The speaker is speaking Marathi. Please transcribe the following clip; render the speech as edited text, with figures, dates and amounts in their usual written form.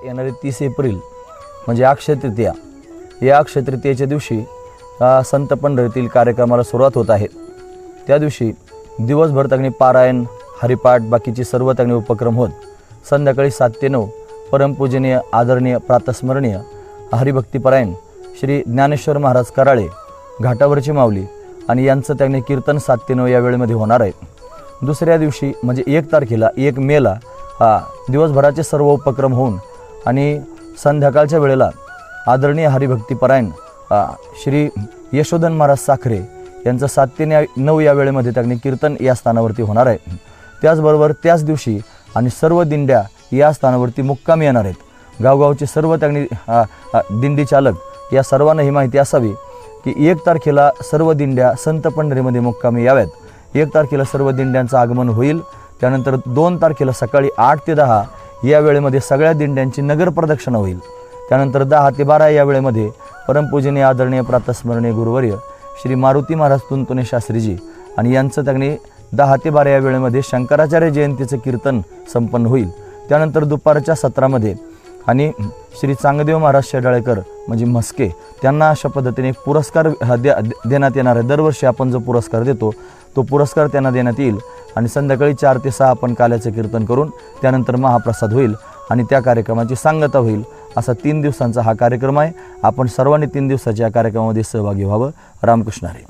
येणारे 30 एप्रिल म्हणजे अक्षय तृतीया. या अक्षय तृतीयेच्या दिवशी संत पंढरीतील कार्यक्रमाला सुरुवात होत आहे. त्या दिवशी दिवसभर तगणी पारायण, हरिपाठ, बाकीचे सर्व तगणी उपक्रम होत संध्याकाळी 7 ते 9 परमपूजनीय, आदरणीय, प्रातस्मरणीय, हरिभक्तीपरायण श्री ज्ञानेश्वर महाराज कराळे, घाटावरची माऊली आणि यांचं त्याने कीर्तन 7 ते 9 या वेळेमध्ये होणार आहे. दुसऱ्या दिवशी म्हणजे 1 तारखेला 1 मेला दिवसभराचे सर्व उपक्रम होऊन आणि संध्याकाळच्या वेळेला आदरणीय हरिभक्तीपरायण श्री यशोधन महाराज साखरे यांचं 7 ते 9 या वेळेमध्ये त्याने कीर्तन या स्थानावरती होणार आहे. त्याचबरोबर त्याच दिवशी आणि सर्व दिंड्या या स्थानावरती मुक्कामी येणार आहेत. गावगावचे सर्व त्याने दिंडी चालक या सर्वांना ही माहिती असावी की 1 तारखेला सर्व दिंड्या संत पंढरीमध्ये मुक्कामी याव्यात. 1 तारखेला सर्व दिंड्यांचं आगमन होईल. त्यानंतर 2 तारखेला सकाळी 8 ते 10 या वेळेमध्ये सगळ्या दिंड्यांची नगर प्रदक्षिणा होईल. त्यानंतर 10 ते 12 या वेळेमध्ये परमपूजनीय, आदरणीय, प्रातस्मरणीय गुरुवर्य श्री मारुती महाराज तुंतुणे शास्त्रीजी आणि यांचं त्याने 10 ते 12 या वेळेमध्ये शंकराचार्य जयंतीचं कीर्तन संपन्न होईल. त्यानंतर दुपारच्या सत्रामध्ये आणि श्री चांगदेव महाराज शेडाळेकर म्हणजे म्हस्के त्यांना अशा पद्धतीने पुरस्कार देण्यात येणार आहे. दरवर्षी आपण जो पुरस्कार देतो तो पुरस्कार त्यांना देण्यात येईल आणि संध्याकाळी 4 ते 6 आपण काल्याचं कीर्तन करून त्यानंतर महाप्रसाद होईल आणि त्या कार्यक्रमाची सांगता होईल. असा 3 दिवसांचा हा कार्यक्रम आहे. आपण सर्वांनी 3 दिवसाच्या या कार्यक्रमामध्ये सहभागी व्हावं. रामकृष्ण हरी.